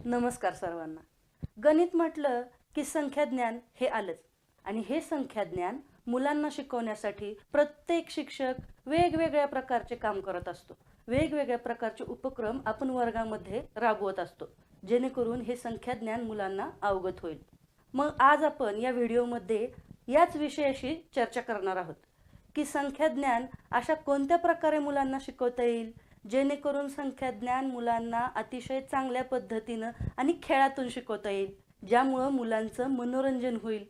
नमस्कार सर्वांना. गणित म्हटलं की संख्याज्ञान हे आलंच आणि हे संख्याज्ञान मुलांना शिकवण्यासाठी प्रत्येक शिक्षक वेगवेगळ्या प्रकारचे काम करत असतो. वेगवेगळ्या प्रकारचे उपक्रम आपण वर्गामध्ये राबवत असतो जेणेकरून हे संख्याज्ञान मुलांना अवगत होईल. मग आज आपण या व्हिडिओमध्ये याच विषयाशी चर्चा करणार आहोत की संख्याज्ञान अशा कोणत्या प्रकारे मुलांना शिकवता येईल जेणेकरून संख्याज्ञान मुलांना अतिशय चांगल्या पद्धतीनं आणि खेळातून शिकवता येईल, ज्यामुळं मुलांचं मनोरंजन होईल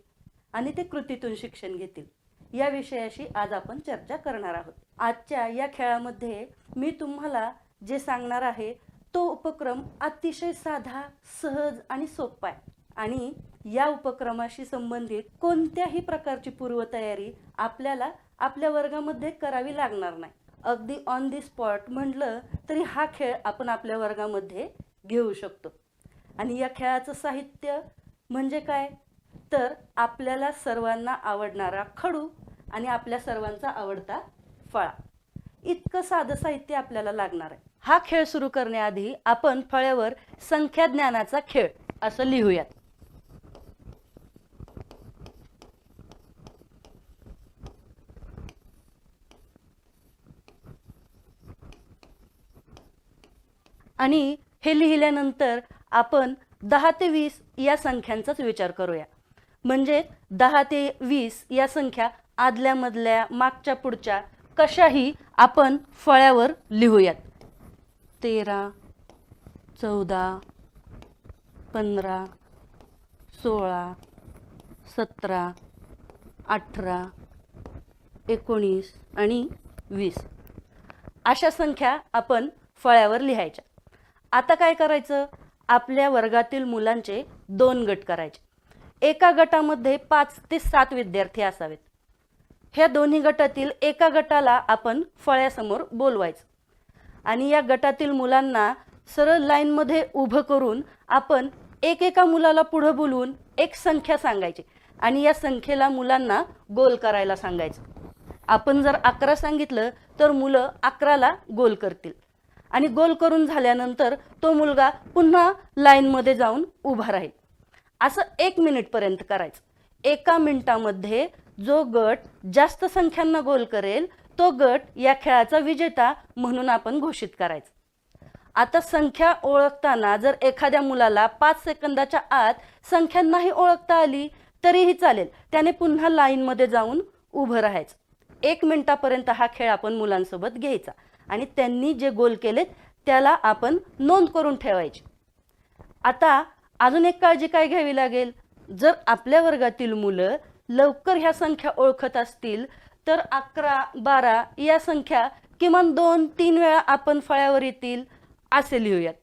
आणि ते कृतीतून शिक्षण घेतील. या विषयाशी आज आपण चर्चा करणार आहोत. आजच्या या खेळामध्ये मी तुम्हाला जे सांगणार आहे तो उपक्रम अतिशय साधा, सहज आणि सोपा आहे आणि या उपक्रमाशी संबंधित कोणत्याही प्रकारची पूर्वतयारी आपल्याला आपल्या वर्गामध्ये करावी लागणार नाही. अगदी ऑन दी स्पॉट म्हटलं तरी हा खेळ आपण आपल्या वर्गामध्ये घेऊ शकतो. आणि या खेळाचं साहित्य म्हणजे काय, तर आपल्याला सर्वांना आवडणारा खडू आणि आपल्या सर्वांचा आवडता फळा. इतकं साधं साहित्य आपल्याला लागणार आहे. हा खेळ सुरू करण्याआधी आपण फळ्यावर संख्याज्ञानाचा खेळ असं लिहूयात. आणि हे लिहिल्यानंतर आपण 10 ते 20 या संख्यांचाच विचार करूया. म्हणजे 10 ते 20 या संख्या आदल्यामधल्या, मागच्या पुढच्या कशाही आपण फळ्यावर लिहूयात. 13, 14, 15, 16, 17, 18, 19 आणि 20 अशा संख्या आपण फळ्यावर लिहायच्या. आता काय करायचं, आपल्या वर्गातील मुलांचे 2 गट करायचे. एका गटामध्ये 5 ते 7 विद्यार्थी असावेत. ह्या दोन्ही गटातील एका गटाला आपण फळ्यासमोर बोलवायचं आणि या गटातील मुलांना सरळ लाईनमध्ये उभं करून आपण एकेका मुलाला पुढं बोलवून एक संख्या सांगायची आणि या संख्येला मुलांना गोल करायला सांगायचं. आपण जर 11 सांगितलं तर मुलं 11ला गोल करतील आणि गोल करून झाल्यानंतर तो मुलगा पुन्हा लाईनमध्ये जाऊन उभा राहील. असं 1 मिनिटपर्यंत करायचं. 1 मिनिटामध्ये जो गट जास्त संख्यांना गोल करेल तो गट या खेळाचा विजेता म्हणून आपण घोषित करायचं. आता संख्या ओळखताना जर एखाद्या मुलाला 5 सेकंदाच्या आत संख्या नाही ओळखता आली तरीही चालेल, त्याने पुन्हा लाईनमध्ये जाऊन उभं राहायचं. 1 मिनिटापर्यंत हा खेळ आपण मुलांसोबत घ्यायचा आणि त्यांनी जे गोल केलेत त्याला आपण नोंद करून ठेवायची. आता अजून एक काळजी काय घ्यावी लागेल, जर आपल्या वर्गातील मुलं लवकर ह्या संख्या ओळखत असतील तर 11, 12 या संख्या किमान 2-3 वेळा आपण फळ्यावर येतील असे लिहूयात.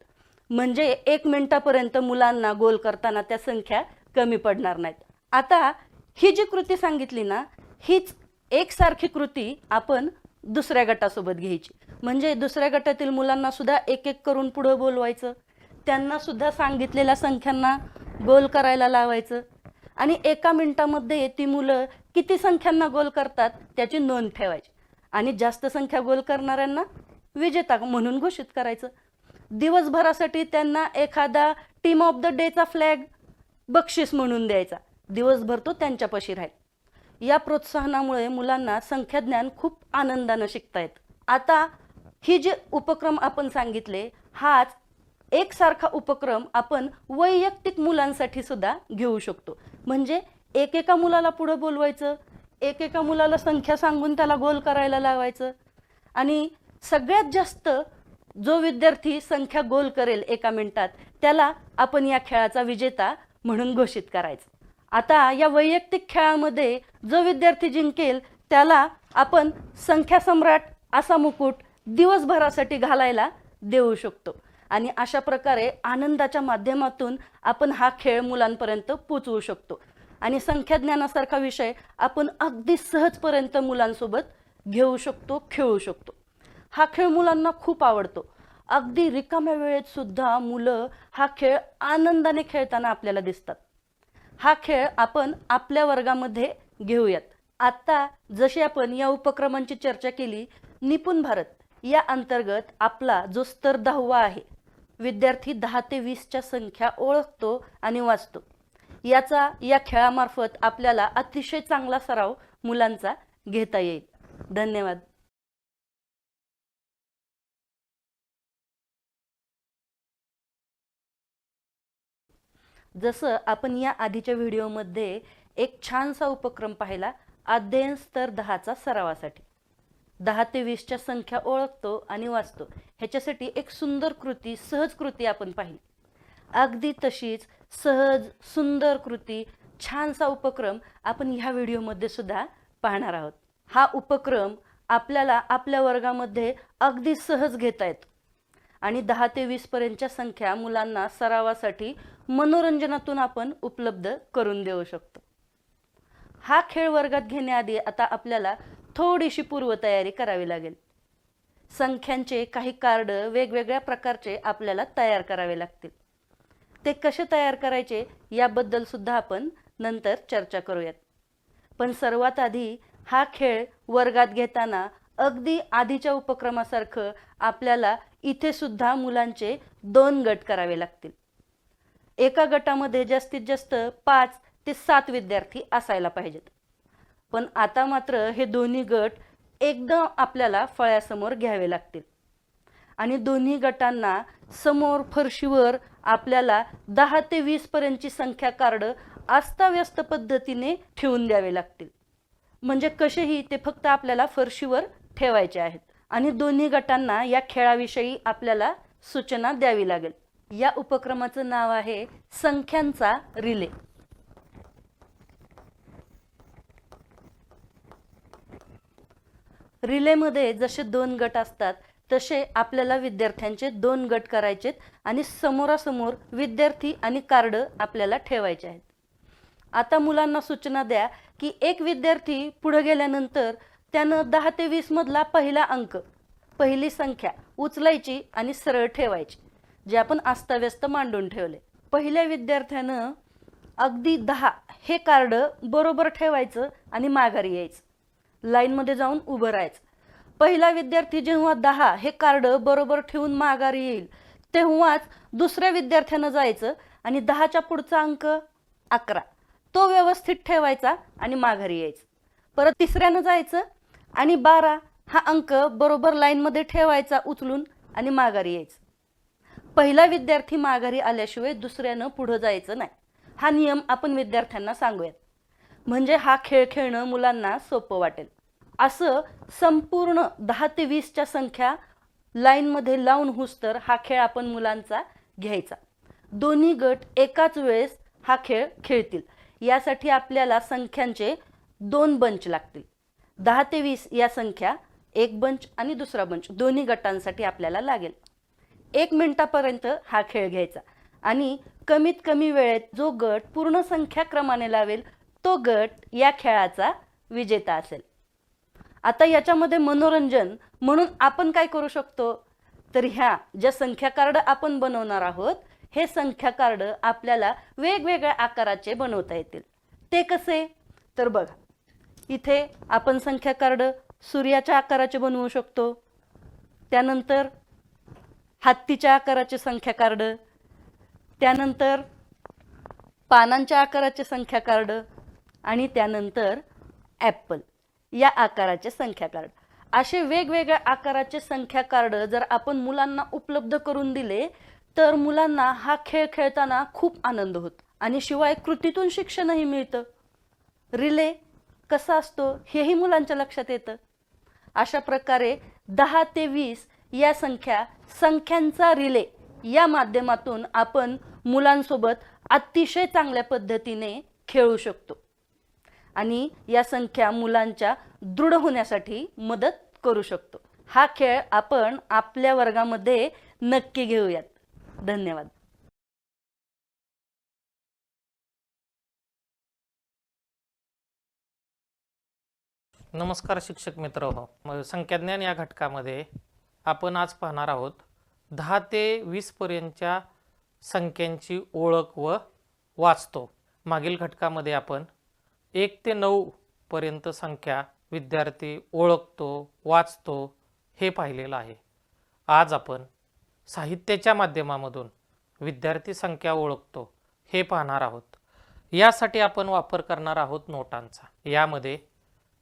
म्हणजे 1 मिनिटापर्यंत मुलांना गोल करताना त्या संख्या कमी पडणार नाहीत. आता ही जी कृती सांगितली ना, हीच एकसारखी कृती आपण दुसऱ्या गटासोबत घ्यायची. म्हणजे दुसऱ्या गटातील मुलांना सुद्धा एक एक करून पुढं बोलवायचं, त्यांना सुद्धा सांगितलेल्या संख्यांना गोल करायला लावायचं आणि 1 मिनिटामध्ये ती मुलं किती संख्यांना गोल करतात त्याची नोंद ठेवायची आणि जास्त संख्या गोल करणाऱ्यांना विजेता म्हणून घोषित करायचं. दिवसभरासाठी त्यांना एखादा टीम ऑफ द डेचा फ्लॅग बक्षीस म्हणून द्यायचा. दिवसभर तो त्यांच्यापाशी राहील. या प्रोत्साहनामुळे मुलांना संख्याज्ञान खूप आनंदानं शिकता येतं. आता ही जे उपक्रम आपण सांगितले हाच एकसारखा उपक्रम आपण वैयक्तिक मुलांसाठी सुद्धा घेऊ शकतो. म्हणजे एकेका मुलाला पुढं बोलवायचं, एकेका मुलाला संख्या सांगून त्याला गोल करायला लावायचं आणि सगळ्यात जास्त जो विद्यार्थी संख्या गोल करेल 1 मिनिटात त्याला आपण या खेळाचा विजेता म्हणून घोषित करायचं. आता या वैयक्तिक खेळामध्ये जो विद्यार्थी जिंकेल त्याला आपण संख्या सम्राट असा मुकुट दिवसभरासाठी घालायला देऊ शकतो आणि अशा प्रकारे आनंदाच्या माध्यमातून आपण हा खेळ मुलांपर्यंत पोचवू शकतो आणि संख्याज्ञानासारखा विषय आपण अगदी सहजपर्यंत मुलांसोबत घेऊ शकतो, खेळू शकतो. हा खेळ मुलांना खूप आवडतो. अगदी रिकाम्या वेळेत सुद्धा मुलं हा खेळ आनंदाने खेळताना आपल्याला दिसतात. हा खेळ आपण आपल्या वर्गामध्ये घेऊयात. आता जशी आपण या उपक्रमांची चर्चा केली, निपुण भारत या अंतर्गत आपला जो स्तर 10वा आहे विद्यार्थी 10 ते 20च्या संख्या ओळखतो आणि वाचतो. या खेळामार्फत आपल्याला अतिशय चांगला सराव मुलांचा घेता येईल. धन्यवाद. जसं आपण या आधीच्या व्हिडिओमध्ये एक छानसा उपक्रम पाहिला, अध्ययन स्तर 10चा सरावासाठी. 10 ते 20च्या संख्या ओळखतो आणि वाचतो ह्याच्यासाठी एक सुंदर कृती, सहज कृती आपण पाहिली. अगदी तशीच सहज सुंदर कृती, छानसा उपक्रम आपण ह्या व्हिडिओमध्ये सुद्धा पाहणार आहोत. हा उपक्रम आपल्याला आपल्या वर्गामध्ये अगदी सहज घेता येतो आणि 10 ते 20 पर्यंतच्या संख्या मुलांना सरावासाठी मनोरंजनातून आपण उपलब्ध करून देऊ शकतो. हा खेळ वर्गात घेण्याआधी आता आपल्याला थोडीशी पूर्वतयारी करावी लागेल. संख्यांचे काही कार्ड वेगवेगळ्या प्रकारचे आपल्याला तयार करावे लागतील. ते कसे तयार करायचे याबद्दल सुद्धा आपण नंतर चर्चा करूयात. पण सर्वात आधी हा खेळ वर्गात घेताना अगदी आधीच्या उपक्रमासारखं आपल्याला इथे सुद्धा मुलांचे 2 गट करावे लागतील. एका गटामध्ये जास्तीत जास्त 5 ते 7 विद्यार्थी असायला पाहिजेत. पण आता मात्र हे दोन्ही गट एकदम आपल्याला फळ्यासमोर घ्यावे लागतील आणि दोन्ही गटांना समोर फरशीवर आपल्याला 10 ते 20 पर्यंतची संख्या कार्ड अस्ताव्यस्त पद्धतीने ठेवून द्यावे लागतील. म्हणजे कसेही ते फक्त आपल्याला फरशीवर ठेवायचे आहेत आणि दोन्ही गटांना या खेळाविषयी आपल्याला सूचना द्यावी लागेल. या उपक्रमाचं नाव आहे संख्यांचा रिले. रिलेमध्ये जसे 2 गट असतात तसे आपल्याला विद्यार्थ्यांचे 2 गट करायचेत आणि समोरासमोर विद्यार्थी आणि कार्ड आपल्याला ठेवायचे आहेत. आता मुलांना सूचना द्या की एक विद्यार्थी पुढे गेल्यानंतर त्यानं 10 ते 20 मधला पहिला अंक, पहिली संख्या उचलायची आणि सरळ ठेवायची, जे आपण अस्ताव्यस्त मांडून ठेवले. पहिल्या विद्यार्थ्यानं अगदी 10 हे कार्ड बरोबर ठेवायचं आणि माघारी यायचं, लाईनमध्ये जाऊन उभं राहायचं. पहिला विद्यार्थी जेव्हा 10 हे कार्ड बरोबर ठेवून माघारी येईल तेव्हाच दुसऱ्या विद्यार्थ्यानं जायचं आणि 10च्या पुढचा अंक 11 तो व्यवस्थित ठेवायचा आणि माघारी यायचं. परत तिसऱ्यानं जायचं आणि 12 हा अंक बरोबर लाईनमध्ये ठेवायचा उचलून आणि माघारी यायचं. पहिला विद्यार्थी माघारी आल्याशिवाय दुसऱ्यानं पुढे जायचं नाही. हा नियम आपण विद्यार्थ्यांना सांगूयात, म्हणजे हा खेळ खेळणं मुलांना सोपं वाटेल. असं संपूर्ण 10 ते 20च्या संख्या लाईनमध्ये लावून हुसतर हा खेळ आपण मुलांचा घ्यायचा. दोन्ही गट एकाच वेळेस हा खेळ खेळतील. यासाठी आपल्याला संख्यांचे 2 बंच लागतील. 10 ते 20 या संख्या एक बंच आणि दुसरा बंच दोन्ही गटांसाठी आपल्याला लागेल. 1 मिनिटापर्यंत हा खेळ घ्यायचा आणि कमीत कमी वेळेत जो गट पूर्ण संख्या क्रमाने लावेल तो गट या खेळाचा विजेता असेल. आता याच्यामध्ये मनोरंजन म्हणून आपण काय करू शकतो, तर ह्या ज्या संख्या कार्ड आपण बनवणार आहोत हे संख्या कार्ड आपल्याला वेगवेगळ्या आकाराचे बनवता येतील. ते कसे, तर बघा इथे आपण संख्या कार्ड सूर्याच्या आकाराचे बनवू शकतो, त्यानंतर हत्तीच्या आकाराचे संख्या कार्ड, त्यानंतर पानांच्या आकाराचे संख्या कार्ड आणि त्यानंतर ॲपल या आकाराचे संख्या कार्ड. असे वेगवेगळ्या आकाराचे संख्या कार्ड जर आपण मुलांना उपलब्ध करून दिले तर मुलांना हा खेळ खेळताना खूप आनंद होतो आणि शिवाय कृतीतून शिक्षणही मिळतं. रिले कसा असतो हेही मुलांच्या लक्षात येतं. अशा प्रकारे 10 ते 20 या संख्यांचा रिले या माध्यमातून आपण मुलांसोबत अतिशय चांगल्या पद्धतीने खेळू शकतो आणि या संख्या मुलांच्या दृढ होण्यासाठी मदत करू शकतो. हा खेळ आपण आपल्या वर्गामध्ये नक्की घेऊयात. धन्यवाद. नमस्कार शिक्षक मित्र. संख्याज्ञान या घटकामध्ये आपण आज पाहणार आहोत 10 ते 20 पर्यंतच्या संख्यांची ओळख व वाचतो. मागील घटकामध्ये आपण 1 ते 9 पर्यंत संख्या विद्यार्थी ओळखतो, वाचतो हे पाहिलेलं आहे. आज आपण साहित्याच्या माध्यमामधून विद्यार्थी संख्या ओळखतो हे पाहणार आहोत। यासाठी आपण वापर करणार आहोत नोटांचा। यामध्ये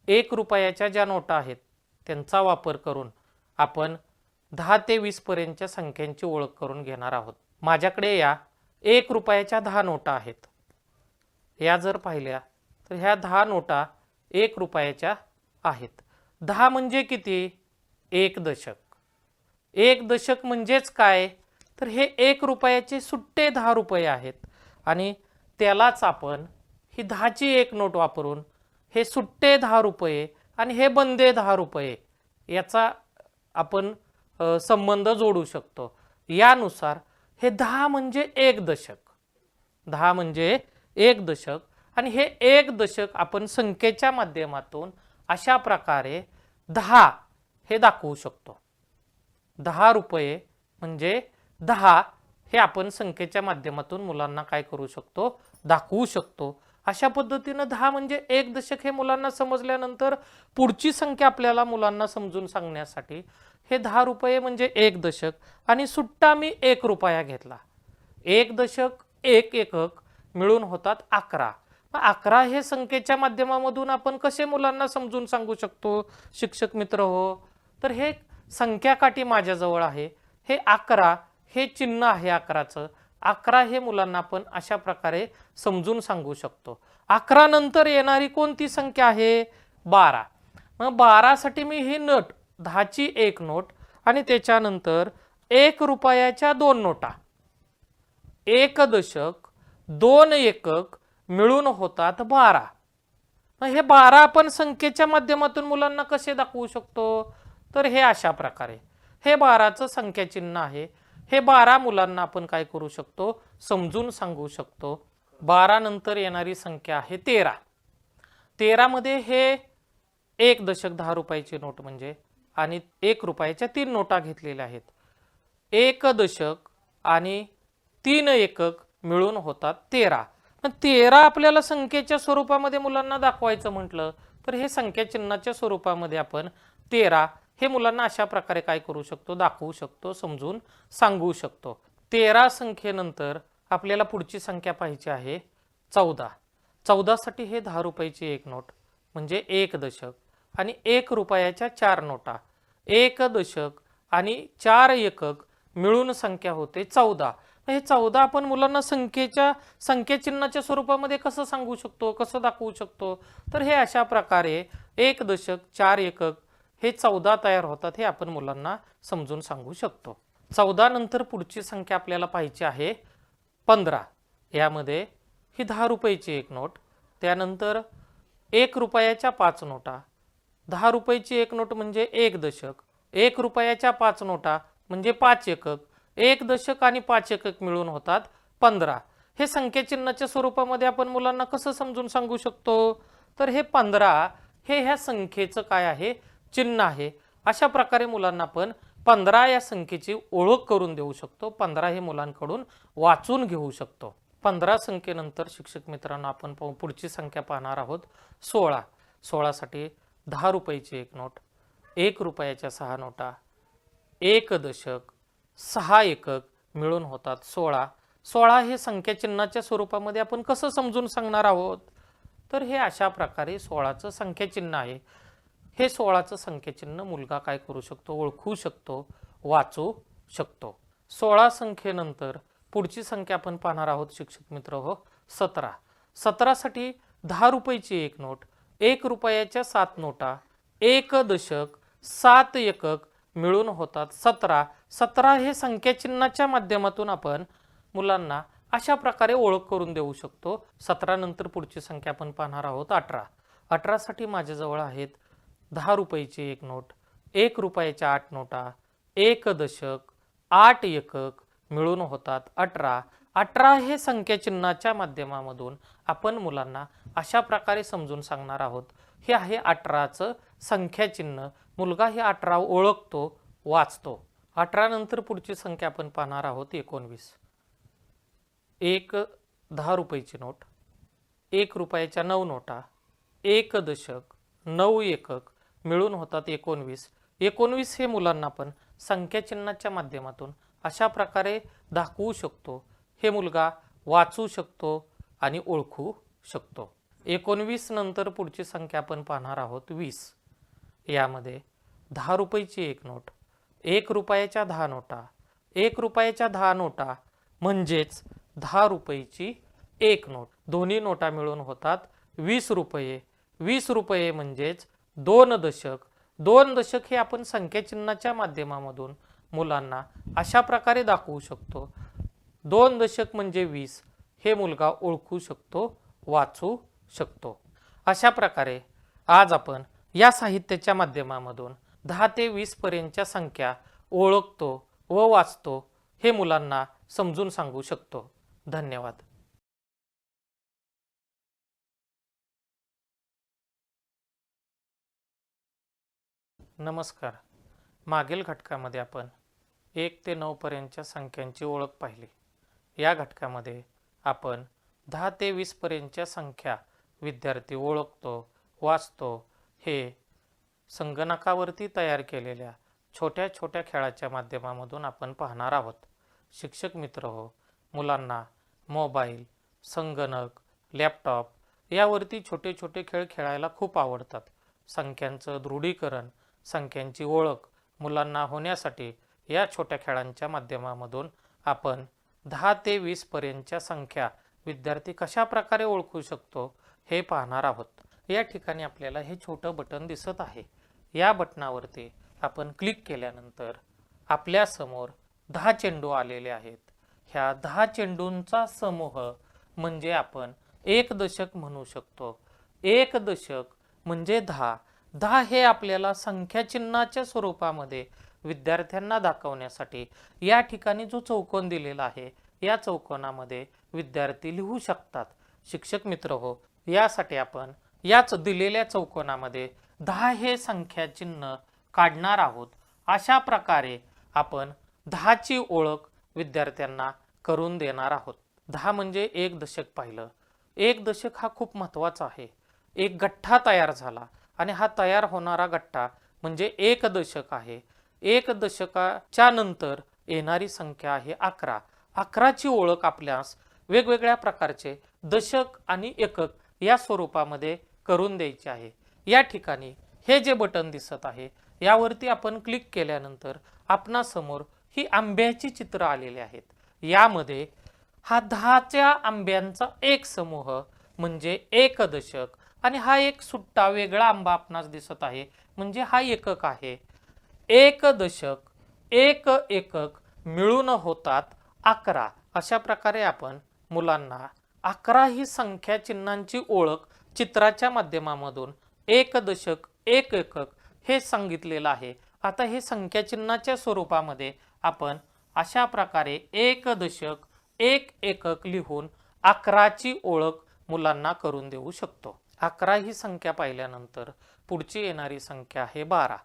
1 रुपयाच्या ज्या नोटा आहेत त्यांचा वापर करून आपण 10 ते 20 पर्यंतच्या संख्यांची ओळख करून घेणार आहोत। माझ्याकडे या 1 रुपयाच्या 10 नोटा आहेत। या जर पाहिल्या तर ह्या 10 नोटा 1 रुपयाच्या आहेत। 10 म्हणजे किती? 1 दशक। 1 दशक म्हणजेच काय? तर हे 1 रुपयाचे सुट्टे 10 रुपये आहेत आणि त्यालाच आपण ही 10ची एक नोट वापरून हे सुट्टे 10 रुपये आणि हे बंदे 10 रुपये याचा आपण संबंध जोडू शकतो। यानुसार हे 10 म्हणजे 1 दशक, 10 म्हणजे 1 दशक आणि हे 1 दशक आपण संख्येच्या माध्यमातून अशा प्रकारे 10 हे दाखवू शकतो। 10 रुपये म्हणजे 10 हे आपण संख्येच्या माध्यमातून मुलांना काय करू शकतो? दाखवू शकतो। अशा पद्धतीने 10 म्हणजे 1 दशक हे मुलांना समजल्यानंतर पुढची संख्या आपल्याला मुलांना समजून सांगण्यासाठी हे 10 रुपये म्हणजे 1 दशक आणि सुट्टा मी 1 रुपया घेतला। 1 दशक 1 एकक मिळून होतात 11। 11 हे संख्येच्या माध्यमामधून आपण कसे मुलांना समजून सांगू शकतो शिक्षक मित्र हो? तर हे संख्या काठी माझ्याजवळ आहे, हे 11 हे चिन्ह आहे 11चं। 11 हे मुलांना आपण अशा प्रकारे समजून सांगू शकतो। 11 नंतर येणारी कोणती संख्या आहे? 12। मग 12 साठी मी ही नोट 10ची एक नोट आणि त्याच्यानंतर 1 रुपयाच्या 2 नोटा, 1 दशक 2 एकक मिळून होतात 12। हे 12 आपण संख्येच्या माध्यमातून मुलांना कसे दाखवू शकतो? तर हे अशा प्रकारे हे 12चं संख्या चिन्ह आहे। हे 12 मुलांना आपण काय करू शकतो? समजून सांगू शकतो। 12 नंतर येणारी संख्या आहे 13। 13 मध्ये हे 1 दशक 10 रुपयाची नोट म्हणजे आणि 1 रुपयाच्या 3 नोटा घेतलेल्या आहेत। 1 दशक आणि 3 एकक मिळून होतात 13। पण 13 आपल्याला संख्येच्या स्वरूपामध्ये मुलांना दाखवायचं म्हटलं तर हे संख्या चिन्हाच्या स्वरूपामध्ये आपण 13 हे मुलांना अशा प्रकारे काय करू शकतो? दाखवू शकतो, समजून सांगू शकतो। 13 संख्येनंतर आपल्याला पुढची संख्या पाहिजे आहे 14। 14 साठी हे 10 रुपयाची एक नोट म्हणजे 1 दशक आणि 1 रुपयाच्या 4 नोटा, 1 दशक आणि 4 एकक मिळून संख्या होते 14। हे 14 आपण मुलांना संख्या चिन्हाच्या स्वरूपामध्ये कसं सांगू शकतो? कसं दाखवू शकतो? तर हे अशा प्रकारे 1 दशक 4 एकक हे 14 तयार होतात हे आपण मुलांना समजून सांगू शकतो। 14 नंतर पुढची संख्या आपल्याला पाहिजे आहे 15। यामध्ये ही 10 रुपयाची एक नोट, त्यानंतर 1 रुपयाच्या 5 नोटा, 10 रुपयाची एक नोट म्हणजे 1 दशक, 1 रुपयाच्या 5 नोटा म्हणजे 5 एकक, 1 दशक आणि 5 एकक मिळून होतात 15। हे संख्या चिन्हाच्या स्वरूपामध्ये आपण मुलांना कसं समजून सांगू शकतो? तर हे 15 हे ह्या संख्येचं काय आहे? चिन्ह आहे। अशा प्रकारे मुलांना आपण 15 या संख्येची ओळख करून देऊ शकतो। 15 हे मुलांकडून वाचून घेऊ शकतो। 15 संख्येनंतर शिक्षक मित्रांनो आपण पुढची संख्या पाहणार आहोत 16। 16 साठी 10 रुपयाची एक नोट, 1 रुपयाच्या 6 नोटा, 1 दशक 6 एकक मिळून होतात 16। 16 हे संख्या चिन्हाच्या स्वरूपामध्ये आपण कसं समजून सांगणार आहोत? तर हे अशा प्रकारे 16चं संख्या चिन्ह आहे। हे 16चं संख्या चिन्ह मुलगा काय करू शकतो? ओळखू शकतो, वाचू शकतो। 16 संख्येनंतर पुढची संख्या आपण पाहणार आहोत शिक्षक मित्र हो 17। 17 साठी 10 रुपयाची एक नोट, 1 रुपयाच्या 7 नोटा, 1 दशक 7 एकक मिळून होतात 17। 17 हे संख्या चिन्हाच्या माध्यमातून आपण मुलांना अशा प्रकारे ओळख करून देऊ शकतो। 17 नंतर पुढची संख्या आपण पाहणार आहोत 18। 18 साठी माझ्याजवळ आहेत 10 रुपयाची एक नोट, 1 रुपयाच्या 8 नोटा, 1 दशक 8 एकक मिळून होतात 18। 18 हे संख्या चिन्हाच्या माध्यमामधून आपण मुलांना अशा प्रकारे समजून सांगणार आहोत। हे आहे 18चं संख्या चिन्ह। मुलगा हे 18 ओळखतो, वाचतो। 18 नंतर पुढची संख्या आपण पाहणार आहोत 19। 1 10 रुपयाची नोट, 1 रुपयाच्या 9 नोटा, 1 दशक 9 एकक मिळून होतात 19। 19 हे मुलांना आपण संख्या चिन्हाच्या माध्यमातून अशा प्रकारे दाखवू शकतो. हे मुलगा वाचू शकतो आणि ओळखू शकतो. 19 नंतर पुढची संख्या आपण पाहणार आहोत 20. यामध्ये 10 रुपयाची एक नोट, 1 रुपयाच्या 10 नोटा, 1 रुपयाच्या 10 नोटा म्हणजेच 10 रुपयाची एक नोट. दोन्ही नोटा मिळून होतात 20 रुपये. 20 रुपये म्हणजेच 2 दशक. 2 दशक हे आपण संख्या चिन्हाच्या माध्यमामधून मुलांना अशा प्रकारे दाखवू शकतो. 2 दशक म्हणजे 20 हे मुलगा ओळखू शकतो, वाचू शकतो. अशा प्रकारे आज आपण या साहित्याच्या माध्यमामधून 10 ते 20 पर्यंतच्या संख्या ओळखतो व वाचतो हे मुलांना समजून सांगू शकतो. धन्यवाद. नमस्कार. मागील घटकामध्ये आपण 1 ते 9 पर्यंतच्या संख्यांची ओळख पाहिली. या घटकामध्ये आपण 10 ते 20 पर्यंतच्या संख्या विद्यार्थी ओळखतो, वाचतो हे संगणकावरती तयार केलेल्या छोट्या छोट्या खेळाच्या माध्यमामधून आपण पाहणार आहोत. शिक्षक मित्र हो, मुलांना मोबाईल, संगणक, लॅपटॉप यावरती छोटे छोटे खेळ खेळायला खूप आवडतात. संख्यांचं दृढीकरण, संख्यांची ओळख मुलांना होण्यासाठी या छोट्या खेळांच्या माध्यमामधून आपण 10 ते 20 पर्यंतच्या संख्या विद्यार्थी कशा प्रकारे ओळखू शकतो हे पाहणार आहोत. या ठिकाणी आपल्याला हे छोटं बटन दिसत आहे. या बटनावरती आपण क्लिक केल्यानंतर आपल्या समोर 10 चेंडू आलेले आहेत. ह्या 10 चेंडूंचा समूह म्हणजे आपण 1 दशक म्हणू शकतो. 1 दशक म्हणजे 10. 10 हे आपल्याला संख्या चिन्हाच्या स्वरूपामध्ये विद्यार्थ्यांना दाखवण्यासाठी या ठिकाणी जो चौकोन दिलेला आहे या चौकोनामध्ये विद्यार्थी लिहू शकतात. शिक्षक मित्र हो, यासाठी आपण याच दिलेल्या चौकोनामध्ये 10 हे संख्या चिन्ह काढणार आहोत. अशा प्रकारे आपण 10 ची ओळख विद्यार्थ्यांना करून देणार आहोत. 10 म्हणजे 1 दशक पाहिलं. 1 दशक हा खूप महत्त्वाचा आहे. एक गठ्ठा तयार झाला आणि हा तयार होणारा गठ्ठा म्हणजे 1 दशक आहे. 1 दशकाच्या नंतर येणारी संख्या आहे 11. 11 ची ओळख आपल्यास वेगवेगळ्या प्रकारचे दशक आणि एकक या स्वरूपामध्ये करून द्यायचे आहे. या ठिकाणी हे जे बटन दिसत आहे यावरती आपण क्लिक केल्यानंतर आपणासमोर ही आंब्याची चित्र आलेली आहेत. यामध्ये हा 10च्या आंब्यांचा एक समूह म्हणजे 1 दशक आणि हा एक सुट्टा वेगळा आंबा आपणास दिसत आहे म्हणजे हा एकक आहे. 1 दशक, 1 एकक मिळून होतात 11. अशा प्रकारे आपण मुलांना 11 ही संख्या चिन्हांची ओळख चित्राच्या माध्यमामधून 1 दशक, 1 एकक हे सांगितलेलं आहे. आता हे संख्या चिन्हाच्या स्वरूपामध्ये आपण अशा प्रकारे 1 दशक, 1 एकक लिहून 11 ची ओळख मुलांना करून देऊ शकतो. 11 ही संख्या पाहिल्यानंतर पुढची येणारी संख्या आहे 12.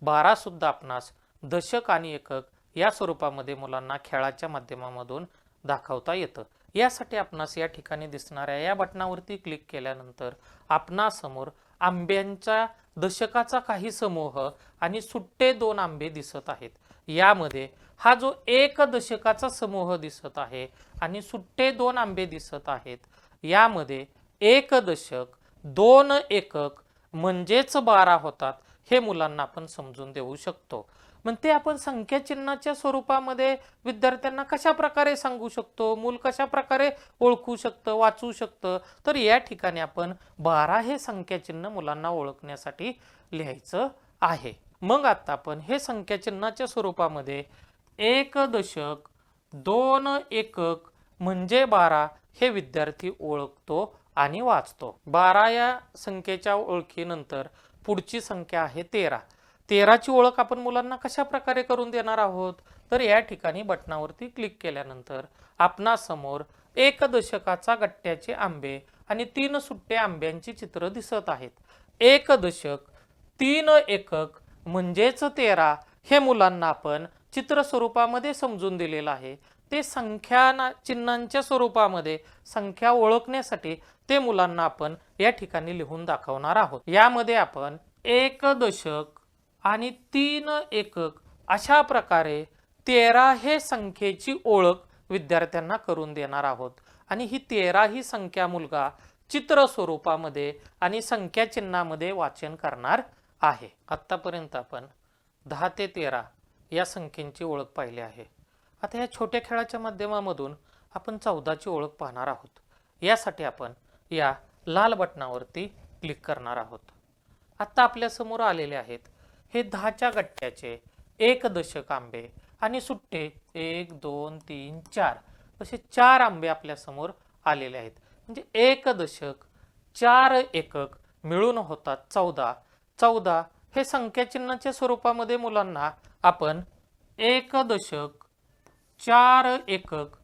12 सुद्धा आपणास दशक आणि एकक या स्वरूपामध्ये मुलांना खेळाच्या माध्यमामधून दाखवता येतं. यासाठी आपणास या ठिकाणी दिसणाऱ्या या बटनावरती क्लिक केल्यानंतर आपणासमोर आंब्यांच्या दशकाचा काही समूह आणि सुट्टे 2 आंबे दिसत आहेत. यामध्ये हा जो 1 दशकाचा समूह दिसत आहे आणि सुट्टे 2 आंबे दिसत आहेत. यामध्ये 1 दशक, 2 एकक म्हणजेच 12 होतात हे मुलांना आपण समजून देऊ शकतो. मग ते आपण संख्या चिन्हाच्या स्वरूपामध्ये विद्यार्थ्यांना कशा प्रकारे सांगू शकतो, मूल कशा प्रकारे ओळखू शकतं, वाचू शकतं, तर या ठिकाणी आपण 12 हे संख्या चिन्ह मुलांना ओळखण्यासाठी लिहायचं आहे. मग आता आपण हे संख्या चिन्हाच्या स्वरूपामध्ये 1 दशक, 2 एकक म्हणजे 12 हे विद्यार्थी ओळखतो आणि वाचतो. 12 या संख्येच्या ओळखीनंतर पुढची संख्या आहे 13. 13 ची ओळख आपण मुलांना कशा प्रकारे करून देणार आहोत, तर या ठिकाणी बटनावरती क्लिक केल्यानंतर आपणासमोर 1 दशकाचा गट्ट्याचे आंबे आणि 3 सुट्टे आंब्यांची चित्र दिसत आहेत. 1 दशक, 3 एकक म्हणजेच 13 हे मुलांना आपण चित्र स्वरूपामध्ये समजून दिलेलं आहे. ते संख्या चिन्हांच्या स्वरूपामध्ये संख्या ओळखण्यासाठी ते मुलांना आपण या ठिकाणी लिहून दाखवणार आहोत. यामध्ये आपण 1 दशक आणि 3 एकक अशा प्रकारे 13 हे संख्येची ओळख विद्यार्थ्यांना करून देणार आहोत आणि ही 13 ही संख्या मुलगा चित्र स्वरूपामध्ये आणि संख्या चिन्हामध्ये वाचन करणार आहे. आतापर्यंत आपण 10 ते 13 या संख्येची ओळख पाहिली आहे. आता या छोट्या खेळाच्या माध्यमामधून आपण 14ची ओळख पाहणार आहोत. यासाठी आपण या लाल बटनावरती क्लिक करणार आहोत. आता आपल्या समोर आलेले आहेत हे 10च्या गट्ट्याचे 1 दशक आंबे आणि सुट्टे 1 2 3 4 असे 4 आंबे आपल्या समोर आलेले आहेत. म्हणजे 1 दशक 4 एकक मिळून होतात 14. 14 हे संख्या चिन्हाच्या स्वरूपामध्ये मुलांना आपण 1 दशक 4 एकक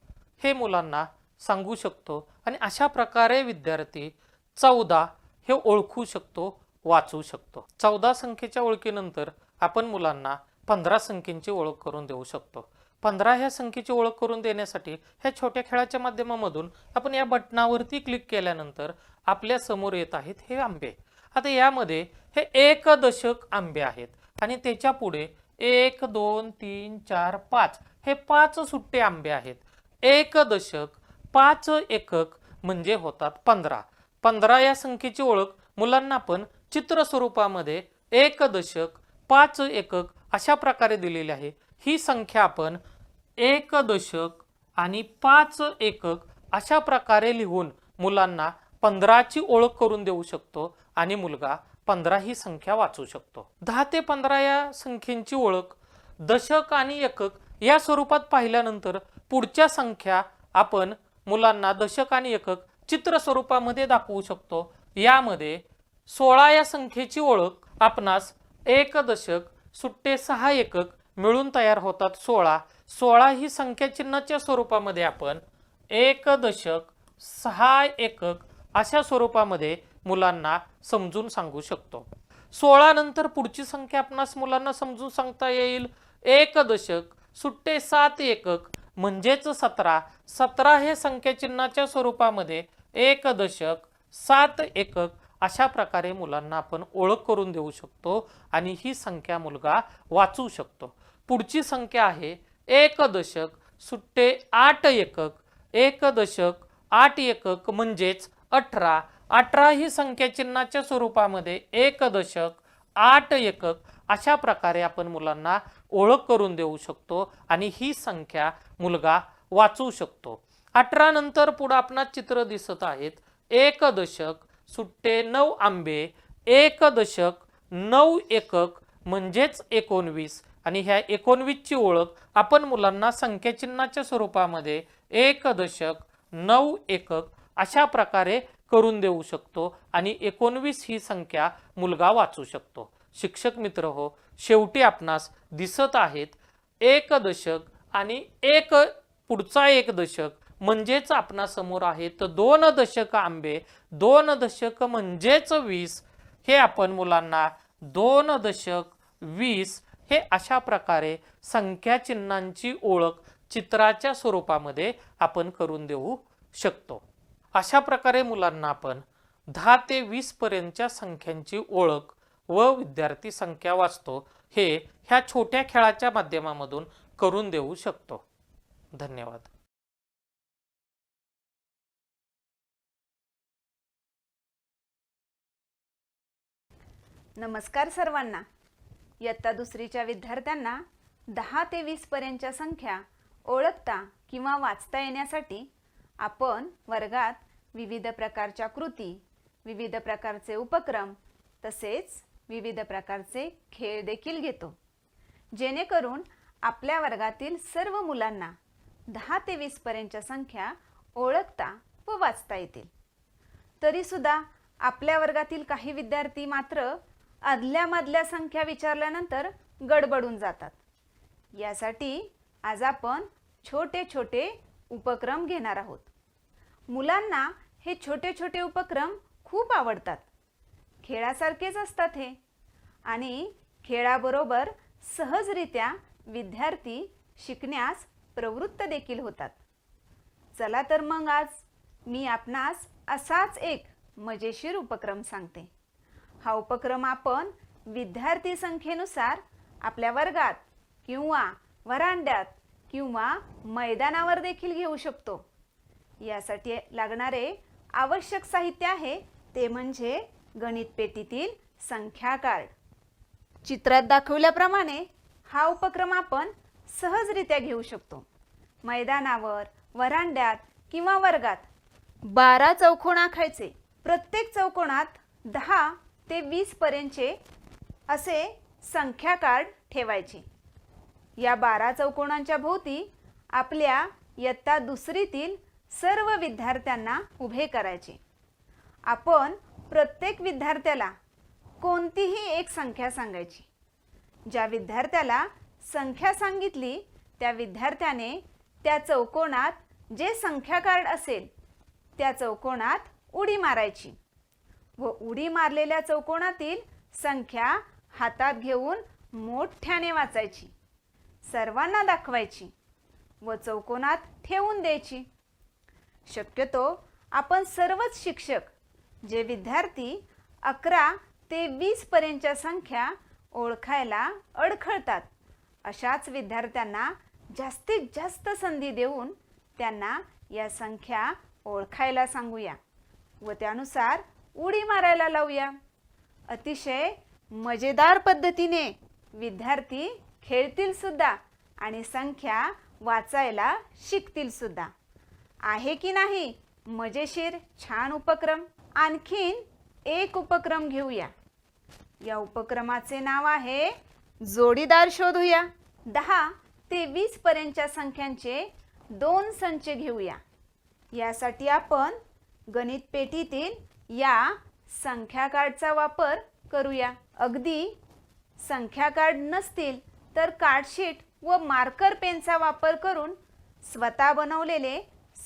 हे मुलांना सांगू शकतो आणि अशा प्रकारे विद्यार्थी 14 हे ओळखू शकतो, वाचू शकतो. 14 संख्येच्या ओळखीनंतर आपण मुलांना 15 संख्येची ओळख करून देऊ शकतो. 15 ह्या संख्येची ओळख करून देण्यासाठी ह्या छोट्या खेळाच्या माध्यमामधून आपण या बटनावरती क्लिक केल्यानंतर आपल्या समोर येत आहेत हे आंबे. आता यामध्ये हे 1 दशक आंबे आहेत आणि त्याच्या पुढे 1 2 3 4 5 हे 5 सुट्टे आंबे आहेत. 1 दशक 5 एकक म्हणजे होतात 15. 15 या संख्येची ओळख मुलांना आपण चित्र स्वरूपामध्ये 1 दशक 5 एकक अशा प्रकारे दिलेली आहे. ही संख्या आपण 1 दशक आणि 5 एकक अशा प्रकारे लिहून मुलांना 15ची ओळख करून देऊ शकतो आणि मुलगा 15 ही संख्या वाचू शकतो. 10 ते 15 या संख्येची ओळख दशक आणि एकक या स्वरूपात पाहिल्यानंतर पुढच्या संख्या आपण मुलांना दशक आणि एकक चित्र स्वरूपामध्ये दाखवू शकतो. यामध्ये 16 या संख्येची ओळख आपणास 1 दशक सुट्टे 6 एकक मिळून तयार होतात 16. 16 ही संख्या चिन्हाच्या स्वरूपामध्ये आपण 1 दशक 6 एकक अशा स्वरूपामध्ये मुलांना समजून सांगू शकतो. 16 नंतर पुढची संख्या आपणास मुलांना समजून सांगता येईल 1 दशक सुट्टे 7 एकक म्हणजेच 17. 17 हे संख्या चिन्हाच्या स्वरूपामध्ये 1 दशक 7 एकक अशा प्रकारे मुलांना आपण ओळख करून देऊ शकतो आणि ही संख्या मुलगा वाचू शकतो. पुढची संख्या आहे 1 दशक सुट्टे 8 एकक. 1 दशक 8 एकक म्हणजेच 18. 18 ही संख्या चिन्हाच्या स्वरूपामध्ये 1 दशक 8 एकक अशा प्रकारे आपण मुलांना ओळख करून देऊ शकतो आणि ही संख्या मुलगा वाचू शकतो. 18 नंतर पुढे आपणास चित्र दिसत आहेत 1 दशक सुट्टे 9 आंबे. 1 दशक 9 एकक म्हणजेच 19 आणि ह्या 19 ची ओळख आपण मुलांना संख्या चिन्हाच्या स्वरूपामध्ये 1 दशक 9 एकक अशा प्रकारे करून देऊ शकतो आणि 19 ही संख्या मुलगा वाचू शकतो. शिक्षक मित्र हो, शेवटी आपणास दिसत आहेत 1 दशक आणि एक पुढचा 1 दशक म्हणजेच आपणा समोर आहेत 2 दशक आंबे. 2 दशक म्हणजेच 20. हे आपण मुलांना 2 दशक 20 हे अशा प्रकारे संख्या चिन्हांची ओळख चित्राच्या स्वरूपामध्ये आपण करून देऊ शकतो. अशा प्रकारे मुलांना आपण 10 ते 20 पर्यंतच्या संख्यांची ओळख व विद्यार्थी संख्या वाचतो हे ह्या छोट्या खेळाच्या माध्यमामधून करून देऊ शकतो. धन्यवाद. नमस्कार सर्वांना. इयत्ता दुसरीच्या विद्यार्थ्यांना 10 ते 20 पर्यंतच्या संख्या ओळखता किंवा वाचता येण्यासाठी आपण वर्गात विविध प्रकारच्या कृती, विविध प्रकारचे उपक्रम तसेच विविध प्रकारचे खेळ देखील घेतो, जेणेकरून आपल्या वर्गातील सर्व मुलांना 10 ते 20 पर्यंतच्या संख्या ओळखता व वाचता येतील. तरी सुद्धा आपल्या वर्गातील काही विद्यार्थी मात्र आदल्यामधल्या संख्या विचारल्यानंतर गडबडून जातात. यासाठी आज आपण छोटे छोटे उपक्रम घेणार आहोत. मुलांना हे छोटे छोटे उपक्रम खूप आवडतात. खेळासारखेच असतात हे आणि खेळाबरोबर सहजरित्या विद्यार्थी शिकण्यास प्रवृत्त देखील होतात. चला तर मग आज मी आपणास असाच एक मजेशीर उपक्रम सांगते. हा उपक्रम आपण विद्यार्थी संख्येनुसार आपल्या वर्गात किंवा व्हरांड्यात किंवा मैदानावर देखील घेऊ शकतो. यासाठी लागणारे आवश्यक साहित्य आहे ते म्हणजे गणित पेटीतील संख्या कार्ड. चित्रात दाखवल्याप्रमाणे हा उपक्रम आपण सहजरित्या घेऊ शकतो. मैदानावर, व्हरांड्यात किंवा वर्गात 12 चौकोन आखायचे. प्रत्येक चौकोनात 10 ते 20 पर्यंतचे असे संख्या कार्ड ठेवायचे. या 12 चौकोनांच्या भोवती आपल्या इयत्ता दुसरीतील सर्व विद्यार्थ्यांना उभे करायचे. आपण प्रत्येक विद्यार्थ्याला कोणतीही एक संख्या सांगायची. ज्या विद्यार्थ्याला संख्या सांगितली त्या विद्यार्थ्याने त्या चौकोनात जे संख्या कार्ड असेल त्या चौकोनात उडी मारायची व उडी मारलेल्या चौकोनातील संख्या हातात घेऊन मोठ्याने वाचायची, सर्वांना दाखवायची व चौकोनात ठेवून द्यायची. शक्यतो आपण सर्वच शिक्षक जे विद्यार्थी 11 ते 20 पर्यंतच्या संख्या ओळखायला अडखळतात अशाच विद्यार्थ्यांना जास्तीत जास्त संधी देऊन त्यांना या संख्या ओळखायला सांगूया व त्यानुसार उडी मारायला लावूया. अतिशय मजेदार पद्धतीने विद्यार्थी खेळतील सुद्धा आणि संख्या वाचायला शिकतील सुद्धा. आहे की नाही मजेशीर छान उपक्रम? आणखीन एक उपक्रम घेऊया. या उपक्रमाचे नाव आहे जोडीदार शोधूया. 10 ते 20 पर्यंतच्या संख्यांचे 2 संच घेऊया. यासाठी आपण गणित पेटीतील या संख्या कार्डचा वापर करूया. अगदी संख्या कार्ड नसतील तर कार्डशीट व मार्कर पेनचा वापर करून स्वतः बनवलेले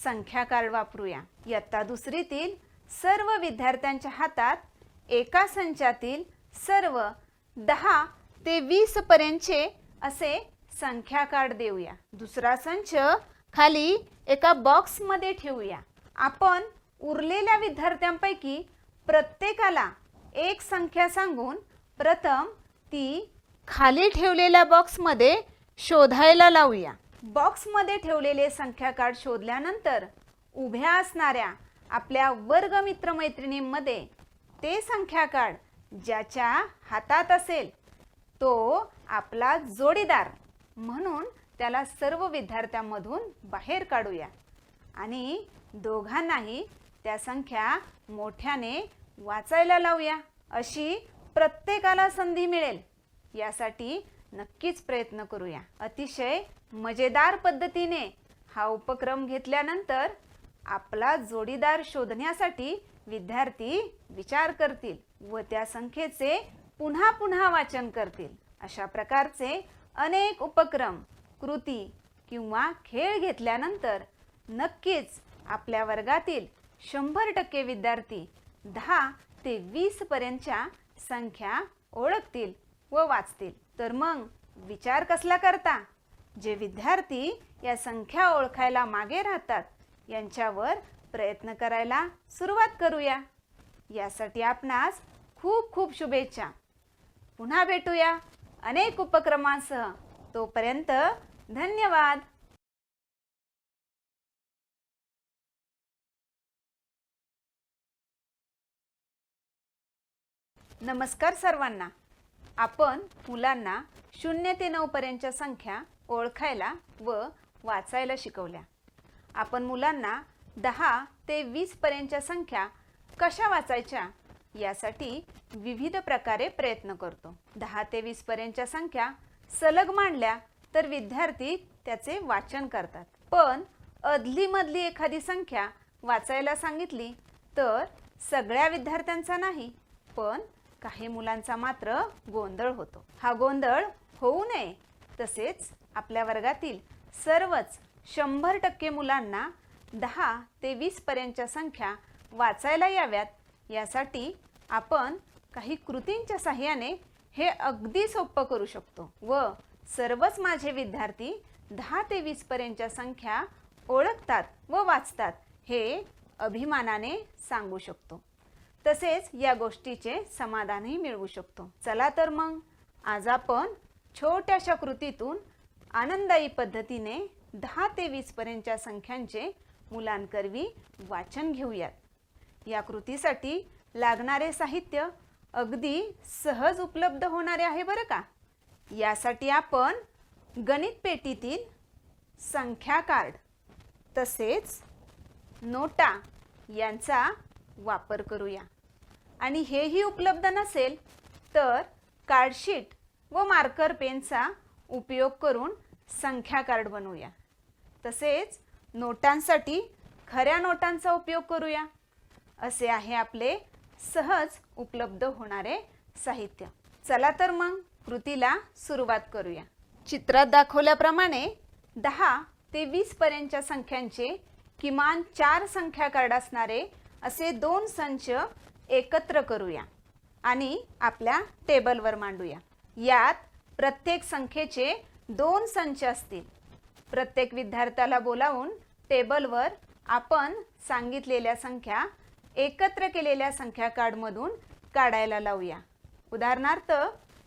संख्या कार्ड वापरूया. इयत्ता दुसरीतील सर्व विद्यार्थ्यांच्या हातात एका संचातील सर्व 10 ते 20 पर्यंतचे असे संख्या कार्ड देऊया. दुसरा संच खाली एका बॉक्समध्ये ठेवूया. आपण उरलेल्या विद्यार्थ्यांपैकी प्रत्येकाला एक संख्या सांगून प्रथम ती खाली ठेवलेल्या बॉक्समध्ये शोधायला लावूया. बॉक्समध्ये ठेवलेले संख्या कार्ड शोधल्यानंतर उभ्या असणाऱ्या आपल्या वर्ग मित्रमैत्रिणींमध्ये ते संख्या कार्ड ज्याच्या हातात असेल तो आपला जोडीदार म्हणून त्याला सर्व विद्यार्थ्यांमधून बाहेर काढूया आणि दोघांनाही त्या संख्या मोठ्याने वाचायला लावूया. अशी प्रत्येकाला संधी मिळेल यासाठी नक्कीच प्रयत्न करूया. अतिशय मजेदार पद्धतीने हा उपक्रम घेतल्यानंतर आपला जोडीदार शोधण्यासाठी विद्यार्थी विचार करतील व त्या संख्येचे पुन्हा पुन्हा वाचन करतील. अशा प्रकारचे अनेक उपक्रम, कृती किंवा खेळ घेतल्यानंतर नक्कीच आपल्या वर्गातील 100% विद्यार्थी 10 ते 20 पर्यंतच्या संख्या ओळखतील व वाचतील. तर मग विचार कसला करता? जे विद्यार्थी या संख्या ओळखायला मागे राहतात यांच्यावर प्रयत्न करायला सुरुवात करूया. यासाठी आपणास खूप खूप शुभेच्छा. पुन्हा भेटूया अनेक उपक्रमांसह. तोपर्यंत धन्यवाद. नमस्कार सर्वांना. आपण मुलांना 0 ते 9 पर्यंतच्या संख्या ओळखायला व वाचायला शिकवल्या. आपण मुलांना 10 ते 20 पर्यंतच्या संख्या कशा वाचायच्या यासाठी विविध प्रकारे प्रयत्न करतो. 10 ते 20 पर्यंतच्या संख्या सलग मांडल्या तर विद्यार्थी त्याचे वाचन करतात. पण अदलीमधली एखादी संख्या वाचायला सांगितली तर सगळ्या विद्यार्थ्यांचा नाही पण काही मुलांचा मात्र गोंधळ होतो. हा गोंधळ होऊ नये तसेच आपल्या वर्गातील सर्वच 100% मुलांना 10 ते 20 पर्यंतच्या संख्या वाचायला याव्यात यासाठी आपण काही कृतींच्या सहाय्याने हे अगदी सोपं करू शकतो व सर्वच माझे विद्यार्थी 10 ते 20 पर्यंतच्या संख्या ओळखतात व वाचतात हे अभिमानाने सांगू शकतो. तसेच या गोष्टीचे समाधानही मिळवू शकतो. चला तर मग आज आपण छोट्याशा कृतीतून आनंदायी पद्धतीने 10 ते 20 पर्यंतच्या संख्यांचे मुलांकरवी वाचन घेऊयात। या कृतीसाठी लागणारे साहित्य अगदी सहज उपलब्ध होणारे आहे बरं का। यासाठी आपण गणित पेटीतील संख्या कार्ड तसेच नोटा यांचा वापर करूया। आणि हेही उपलब्ध नसेल तर कार्डशीट व मार्कर पेनचा उपयोग करून संख्या कार्ड बनवूया। तसेच नोटांसाठी खऱ्या नोटांचा उपयोग करूया। असे आहे आपले सहज उपलब्ध होणारे साहित्य। चला तर मग कृतीला सुरुवात करूया। चित्रात दाखवल्याप्रमाणे 10 ते 20 पर्यंतच्या संख्यांचे किमान 4 संख्या कार्ड असणारे असे 2 संच एकत्र करूया आणि आपल्या टेबलवर मांडूया। यात प्रत्येक संख्येचे 2 संच असतील। प्रत्येक विद्यार्थ्याला बोलावून टेबलवर आपण सांगितलेल्या संख्या एकत्र केलेल्या संख्या कार्डमधून काढायला लावूया। उदाहरणार्थ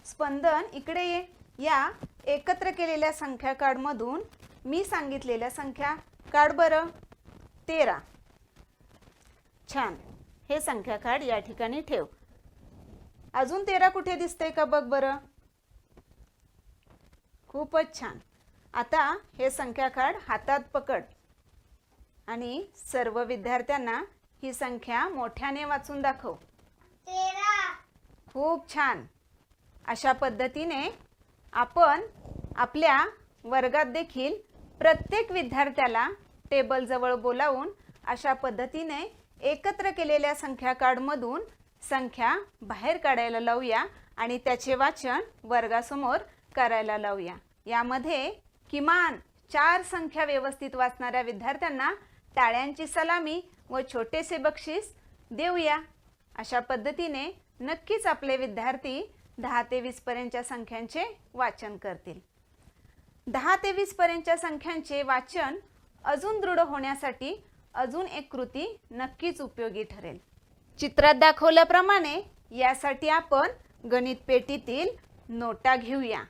स्पंदन इकडे ये। या एकत्र केलेल्या संख्या कार्डमधून मी सांगितलेल्या संख्या काढ बरं। 13। छान, हे संख्या कार्ड या ठिकाणी ठेव। अजून 13 कुठे दिसते का बघ बरं। खूपच छान। आता हे संख्या कार्ड हातात पकड आणि सर्व विद्यार्थ्यांना ही संख्या मोठ्याने वाचून दाखव। 13। खूप छान। अशा पद्धतीने आपण आपल्या वर्गात देखील प्रत्येक विद्यार्थ्याला टेबल जवळ बोलावून अशा पद्धतीने एकत्र केलेल्या संख्या कार्डमधून संख्या बाहेर काढायला लावूया आणि त्याचे वाचन वर्गासमोर करायला लावूया। यामध्ये किमान 4 संख्या व्यवस्थित वाचणाऱ्या विद्यार्थ्यांना टाळ्यांची सलामी व छोटेसे बक्षीस देऊया। अशा पद्धतीने नक्कीच आपले विद्यार्थी 10 ते 20 पर्यंतच्या संख्यांचे वाचन करतील। 10 ते 20 पर्यंतच्या संख्यांचे वाचन अजून दृढ होण्यासाठी अजून एक कृती नक्कीच उपयोगी ठरेल। चित्रात दाखवल्याप्रमाणे यासाठी आपण गणित पेटीतील नोटा घेऊया।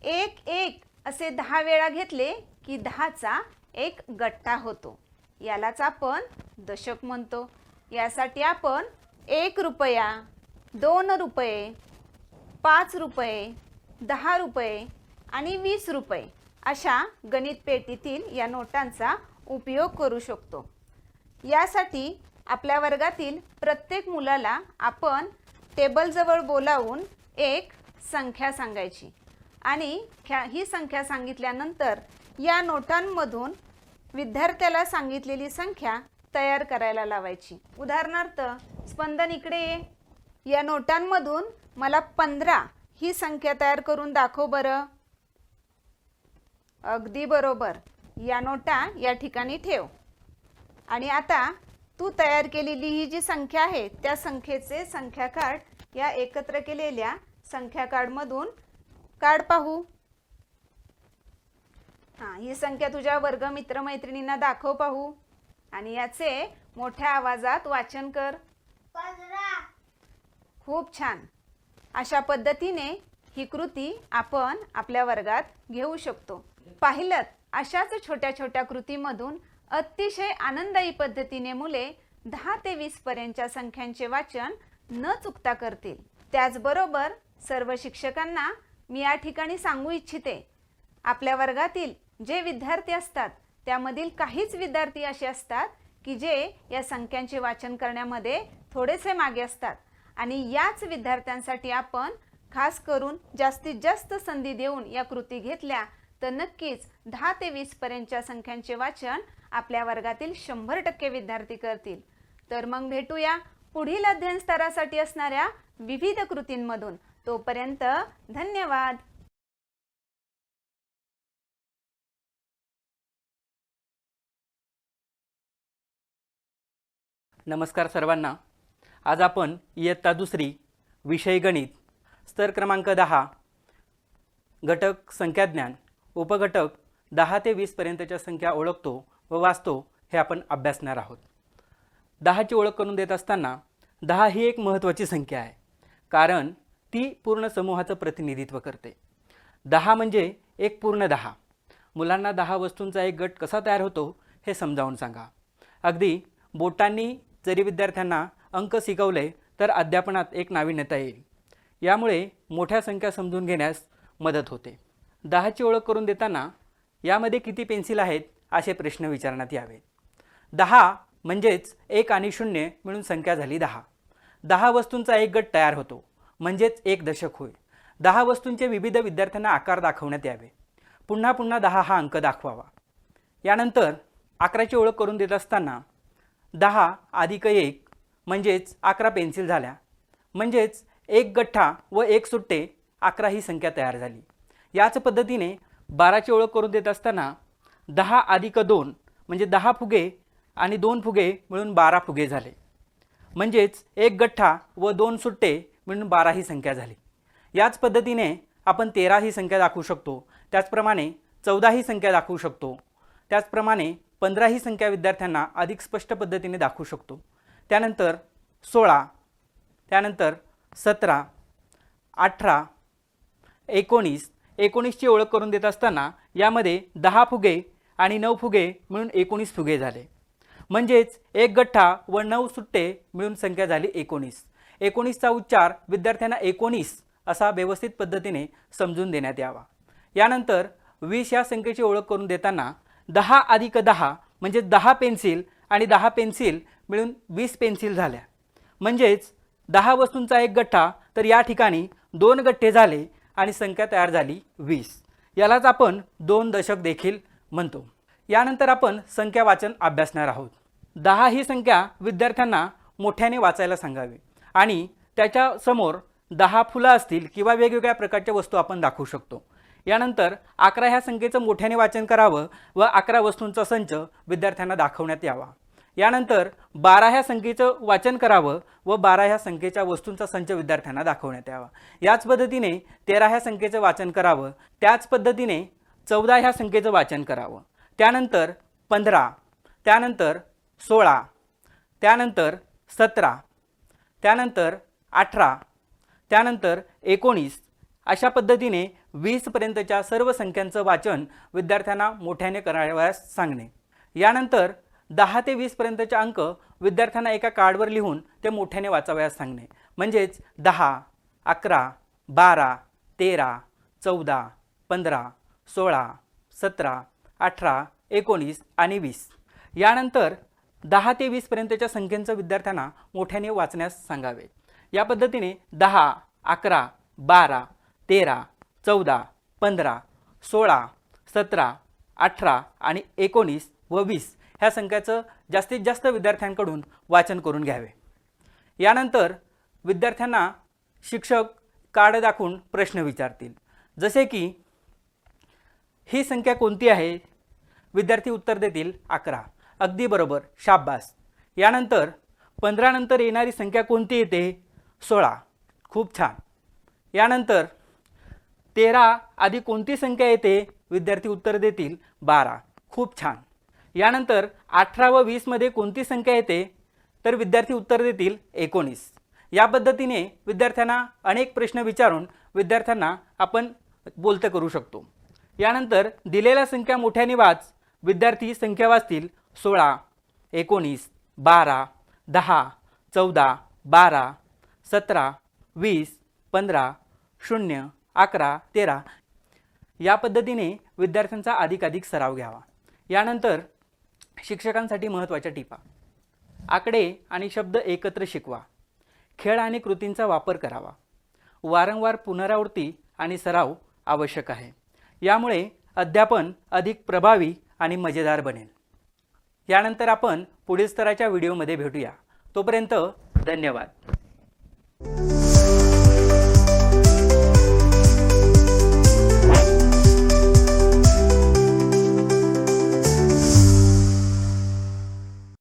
1 1 असे 10 वेळा घेतले की 10चा एक गठ्ठा होतो। यालाच आपण दशक म्हणतो। यासाठी आपण 1 रुपया, 2 रुपये, 5 रुपये, 10 रुपये आणि 20 रुपये अशा गणित पेटीतील या नोटांचा उपयोग करू शकतो। यासाठी आपल्या वर्गातील प्रत्येक मुलाला आपण टेबलजवळ बोलावून एक संख्या सांगायची आणि ही संख्या सांगितल्यानंतर या नोटांमधून विद्यार्थ्याला सांगितलेली संख्या तयार करायला लावायची। उदाहरणार्थ स्पंदन इकडे ये। या नोटांमधून मला 15 ही संख्या तयार करून दाखव बरं। अगदी बरोबर। या नोटा या ठिकाणी ठेव आणि आता तू तयार केलेली ही जी संख्या आहे त्या संख्येचे संख्या कार्ड या एकत्र केलेल्या संख्या कार्डमधून काढ पाहू। ही संख्या तुझ्या वर्ग मित्रमैत्रिणींना दाखव पाहू आणि याचे मोठ्या आवाजात वाचन कर। 15। खूप छान। अशा पद्धतीने ही कृती आपण आपल्या वर्गात घेऊ शकतो। पाहिलं, अशाच छोट्या छोट्या कृतीमधून अतिशय आनंदायी पद्धतीने मुले 10 ते 20 पर्यंतच्या संख्यांचे वाचन न चुकता करतील। त्याचबरोबर सर्व शिक्षकांना मी या ठिकाणी सांगू इच्छिते, आपल्या वर्गातील जे विद्यार्थी असतात त्यामधील काहीच विद्यार्थी असे असतात की जे या संख्यांचे वाचन करण्यामध्ये थोडेसे मागे असतात आणि याच विद्यार्थ्यांसाठी आपण खास करून जास्तीत जास्त संधी देऊन या कृती घेतल्या तर नक्कीच 10 ते 20 पर्यंतच्या संख्यांचे वाचन आपल्या वर्गातील 100% विद्यार्थी करतील। तर मग भेटूया पुढील अध्ययन स्तरासाठी असणाऱ्या विविध कृतींमधून। तोपर्यंत धन्यवाद। नमस्कार सर्वांना। आज आपण इयत्ता 2री विषय गणित स्तर क्रमांक 10 घटक संख्याज्ञान उपघटक 10 ते 20 पर्यंतच्या संख्या ओळखतो व वाचतो हे आपण अभ्यासणार आहोत। 10ची ओळख करून देत असताना 10 ही एक महत्त्वाची संख्या आहे, कारण ती पूर्ण समूहाचं प्रतिनिधित्व करते। 10 म्हणजे एक पूर्ण 10. मुलांना 10 वस्तूंचा एक गट कसा तयार होतो हे समजावून सांगा. अगदी बोटांनी जरी विद्यार्थ्यांना अंक शिकवले तर अध्यापनात एक नाविन्यता येईल. यामुळे मोठ्या संख्या समजून घेण्यास मदत होते. 10ची ओळख करून देताना यामध्ये किती पेन्सिल आहेत असे प्रश्न विचारण्यात यावे. 10 म्हणजेच 1 आणि 0 मिळून संख्या झाली 10. 10 वस्तूंचा एक गट तयार होतो म्हणजेच एक दशक होय. 10 वस्तूंचे विविध विद्यार्थ्यांना आकार दाखवण्यात यावे. पुन्हा पुन्हा 10 हा अंक दाखवावा. यानंतर 11ची ओळख करून देत असताना 10 अधिक 1 म्हणजेच 11 पेन्सिल झाल्या. म्हणजेच एक गठ्ठा व एक सुट्टे 11 ही संख्या तयार झाली. याच पद्धतीने 12ची ओळख करून देत असताना 10 अधिक 2 म्हणजे 10 फुगे आणि 2 फुगे मिळून 12 फुगे झाले. म्हणजेच एक गठ्ठा व 2 सुट्टे मिळून 12 ही संख्या झाली. याच पद्धतीने आपण 13 ही संख्या दाखवू शकतो. त्याचप्रमाणे 14 ही संख्या दाखवू शकतो. त्याचप्रमाणे 15 ही संख्या विद्यार्थ्यांना अधिक स्पष्ट पद्धतीने दाखवू शकतो. त्यानंतर 16, त्यानंतर 17, 18, 19. 19ची ओळख करून देत असताना यामध्ये 10 फुगे आणि 9 फुगे मिळून 19 फुगे झाले. म्हणजेच एक गठ्ठा व 9 सुट्टे मिळून संख्या झाली 19. 19चा उच्चार विद्यार्थ्यांना 19 असा व्यवस्थित पद्धतीने समजून देण्यात यावा. यानंतर 20 या संख्येची ओळख करून देताना 10 अधिक 10 म्हणजे 10 पेन्सिल आणि 10 पेन्सिल मिळून 20 पेन्सिल झाल्या. म्हणजेच 10 वस्तूंचा एक गठ्ठा तर या ठिकाणी 2 गठ्ठे झाले आणि संख्या तयार झाली 20. यालाच आपण 2 दशक देखील म्हणतो. यानंतर आपण संख्या वाचन अभ्यासणार आहोत. 10 ही संख्या विद्यार्थ्यांना मोठ्याने वाचायला सांगावी आणि त्याच्या समोर 10 फुलं असतील किंवा वेगवेगळ्या प्रकारच्या वस्तू आपण दाखवू शकतो. यानंतर 11 ह्या संख्येचं मोठ्याने वाचन करावं व 11 वस्तूंचा संच विद्यार्थ्यांना दाखवण्यात यावा. यानंतर 12 ह्या संख्येचं वाचन करावं व 12 ह्या संख्येच्या वस्तूंचा संच विद्यार्थ्यांना दाखवण्यात यावा. याच पद्धतीने 13 ह्या संख्येचं वाचन करावं. त्याच पद्धतीने 14 ह्या संख्येचं वाचन करावं. त्यानंतर 15, त्यानंतर 16, त्यानंतर 17, त्यानंतर 18, त्यानंतर 19 अशा पद्धतीने 20 पर्यंतच्या सर्व संख्यांचं वाचन विद्यार्थ्यांना मोठ्याने करावयास सांगणे. यानंतर 10 ते 20 पर्यंतचे अंक विद्यार्थ्यांना एका कार्डवर लिहून ते मोठ्याने वाचावयास सांगणे. म्हणजेच 10, 11, 12, 13, 14, 15, 16, 17, 18, 19 आणि 20. यानंतर 10 ते 20 पर्यंतच्या संख्येचं विद्यार्थ्यांना मोठ्याने वाचण्यास सांगावे. या पद्धतीने 10, 11, 12, 13, 14, 15, 16, 17, 18 आणि 19 व 20 ह्या संख्याचं जास्तीत जास्त विद्यार्थ्यांकडून वाचन करून घ्यावे. यानंतर विद्यार्थ्यांना शिक्षक कार्ड दाखवून प्रश्न विचारतील. जसे की ही संख्या कोणती आहे? विद्यार्थी उत्तर देतील 11. अगदी बरोबर, शाबास. यानंतर 15 नंतर येणारी संख्या कोणती येते? 16. खूप छान. यानंतर 13 आधी कोणती संख्या येते? विद्यार्थी उत्तर देतील 12. खूप छान. यानंतर 18 व 20 मध्ये कोणती संख्या येते? तर विद्यार्थी उत्तर देतील 19. या पद्धतीने विद्यार्थ्यांना अनेक प्रश्न विचारून विद्यार्थ्यांना आपण बोलतं करू शकतो. यानंतर दिलेल्या संख्या मोठ्याने वाच. विद्यार्थी संख्या वाचतील 16, 19, 12, 10, 14, 12, 17, 20, 15, 0, 11, 13. या पद्धतीने विद्यार्थ्यांचा अधिकाधिक सराव घ्यावा. यानंतर शिक्षकांसाठी महत्त्वाच्या टिपा. आकडे आणि शब्द एकत्र शिकवा. खेळ आणि कृतींचा वापर करावा. वारंवार पुनरावृत्ती आणि सराव आवश्यक आहे. यामुळे अध्यापन अधिक प्रभावी आणि मजेदार बनेल. यानंतर आपण पुढील स्तराच्या व्हिडिओमध्ये भेटूया. तोपर्यंत धन्यवाद.